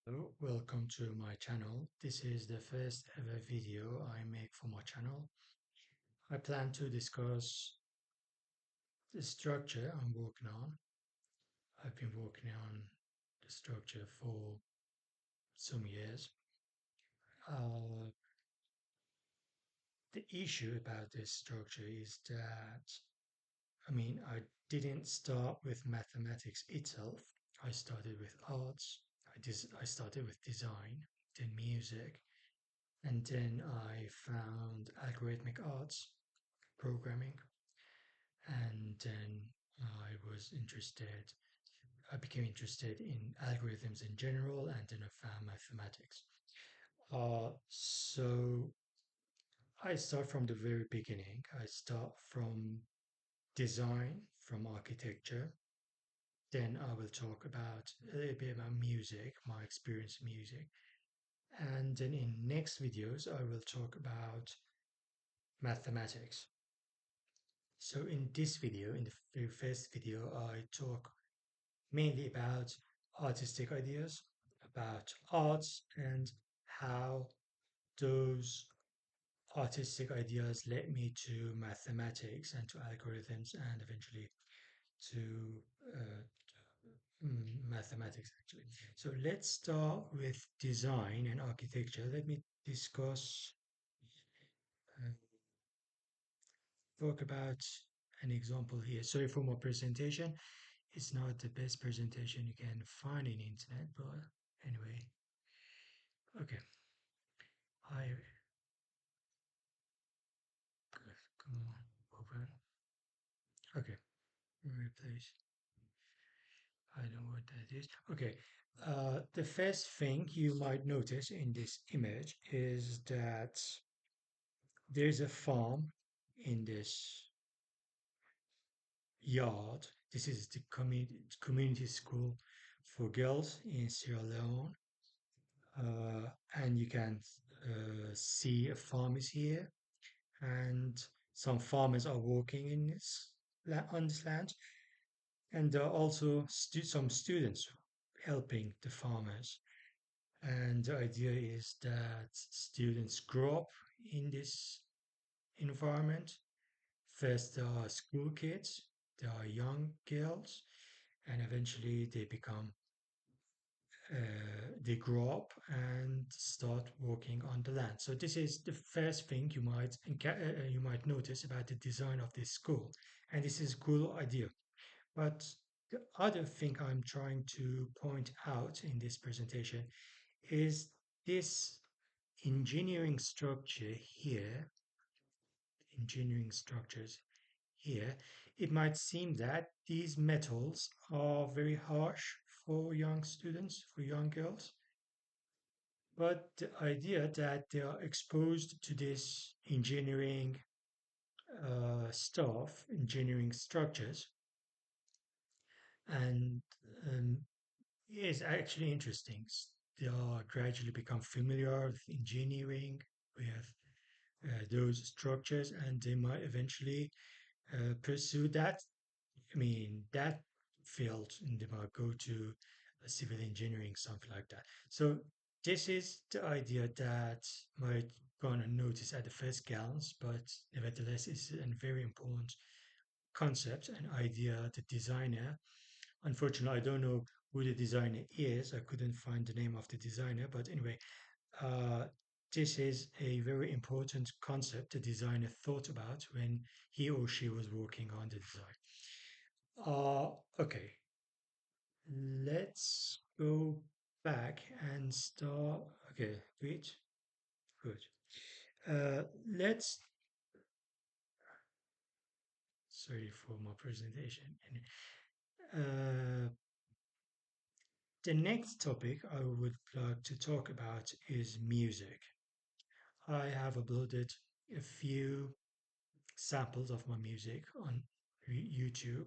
Hello, welcome to my channel. This is the first ever video I make for my channel. I plan to discuss the structure I'm working on. I've been working on the structure for some years. Uh, the issue about this structure is that, I didn't start with mathematics itself. I started with arts. I started with design, then music, and then I found algorithmic arts, programming, and then I became interested in algorithms in general, and then I found mathematics. So I start from the very beginning. I start from design, from architecture. Then I will talk about a little bit about music, my experience in music. And then in next videos, I will talk about mathematics. So in this video, in the very first video, I talk mainly about artistic ideas, about arts, and how those artistic ideas led me to mathematics and to algorithms and eventually to mathematics actually. So let's start with design and architecture. Let me discuss, uh, talk about an example here. Sorry for my presentation. It's not the best presentation you can find in internet, but anyway. Okay. I come on, open. Okay, replace. I don't know what that is. Okay. The first thing you might notice in this image is that there's a farm in this yard. This is the community school for girls in Sierra Leone. And you can see a farm is here, and some farmers are working in on this land, and there are also some students helping the farmers. And the idea is that students grow up in this environment. First, there are school kids, there are young girls, and eventually they grow up and start working on the land. So this is the first thing you might notice about the design of this school, and this is a cool idea. But the other thing I'm trying to point out in this presentation is this engineering structure here, engineering structures here. It might seem that these metals are very harsh for young students, for young girls. But the idea that they are exposed to this engineering stuff, engineering structures, and is actually interesting. They are gradually become familiar with engineering, with those structures, and they might eventually pursue that. That field, and they might go to civil engineering, something like that. So this is the idea that might gonna notice at the first glance, but nevertheless is a very important concept and idea. The designer, unfortunately, I don't know who the designer is. I couldn't find the name of the designer, but anyway, uh, this is a very important concept the designer thought about when he or she was working on the design. Okay, let's go back and start. Okay, great, good. Let's. Sorry for my presentation. Uh, the next topic I would like to talk about is music. I have uploaded a few samples of my music on YouTube,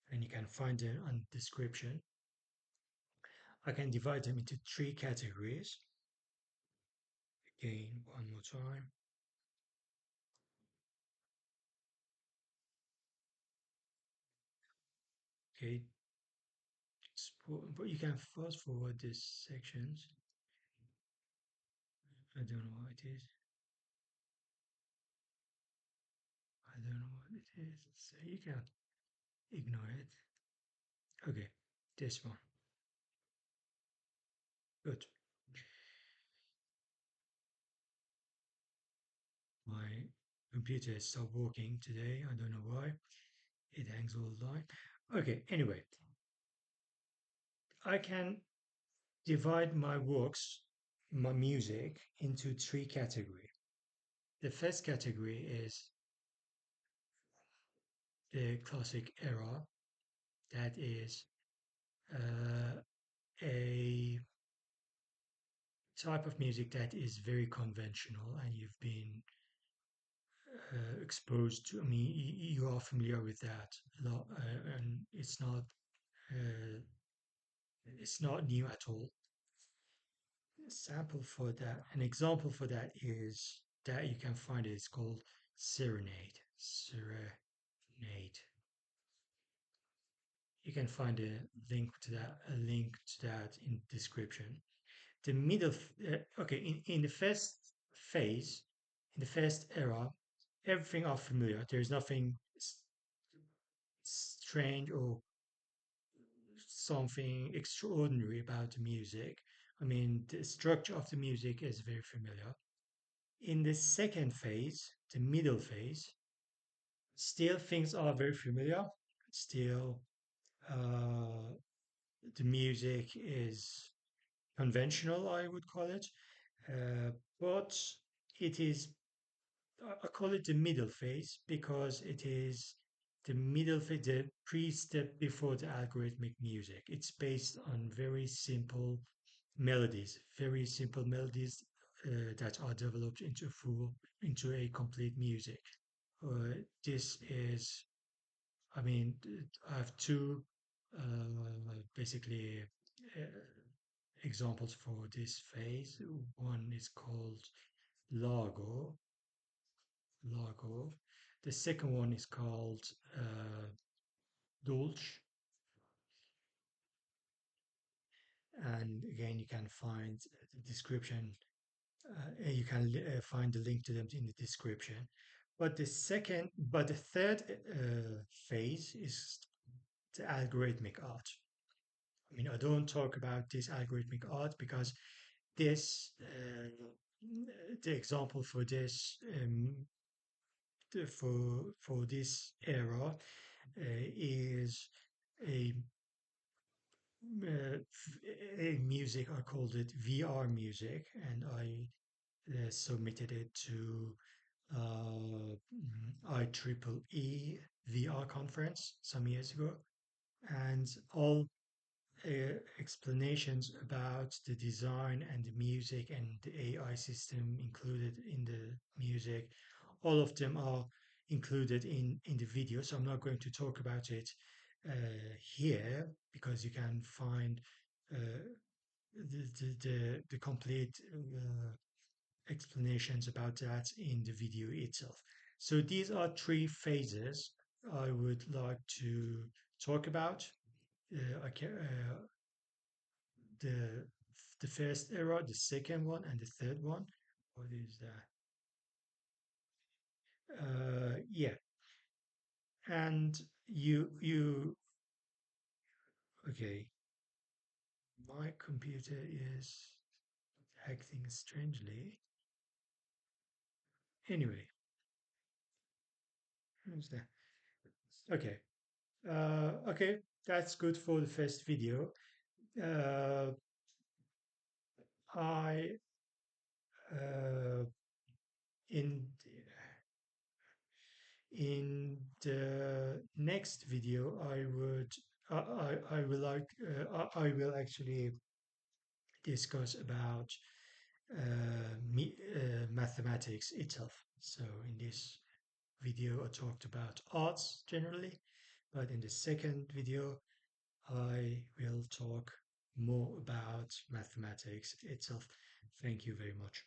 and you can find them on the description. I can divide them into three categories. Again, one more time. Okay, but you can fast forward these sections. I don't know what it is. I don't know what it is. So you can ignore it. Okay, this one. Good. My computer has stopped working today. I don't know why. It hangs all the time. Okay, anyway, I can divide my works, my music, into three categories. The first category is the classic era, that is uh, a type of music that is very conventional and you've been exposed to. I mean, you are familiar with that a lot, and uh, it's not new at all. An example for that is that you can find it. It's called Serenade. Serenade. You can find a link to that in description. The okay, in the first phase, in the first era, everything are familiar. There's nothing strange or something extraordinary about the music. I mean, the structure of the music is very familiar. In the second phase, the middle phase, still things are very familiar. Still, uh, the music is conventional, I would call it, but it is. I call it the middle phase because it is the middle phase, the pre-step before the algorithmic music. It's based on very simple melodies that are developed into a complete music. This is, I mean, I have two basically uh, examples for this phase. One is called Largo. Largo. The second one is called Dolce, and again you can find the description. You can find the link to them in the description. But the third phase is the algorithmic art. I mean, I don't talk about this algorithmic art because this, the example for this, for this era, is a uh, a music. I called it VR music, and I submitted it to IEEE VR conference some years ago, and all explanations about the design and the music and the AI system included in the music. All of them are included in the video, so I'm not going to talk about it here because you can find the complete explanations about that in the video itself. So these are three phases I would like to talk about. The the first era, the second one, and the third one. What is that? Yeah, and you okay. My computer is acting strangely. Anyway, who's that? Okay. Okay, that's good for the first video. Uh, I uh, in in the next video, I will I will actually discuss about mathematics itself. So in this video, I talked about arts generally, but in the second video, I will talk more about mathematics itself. Thank you very much.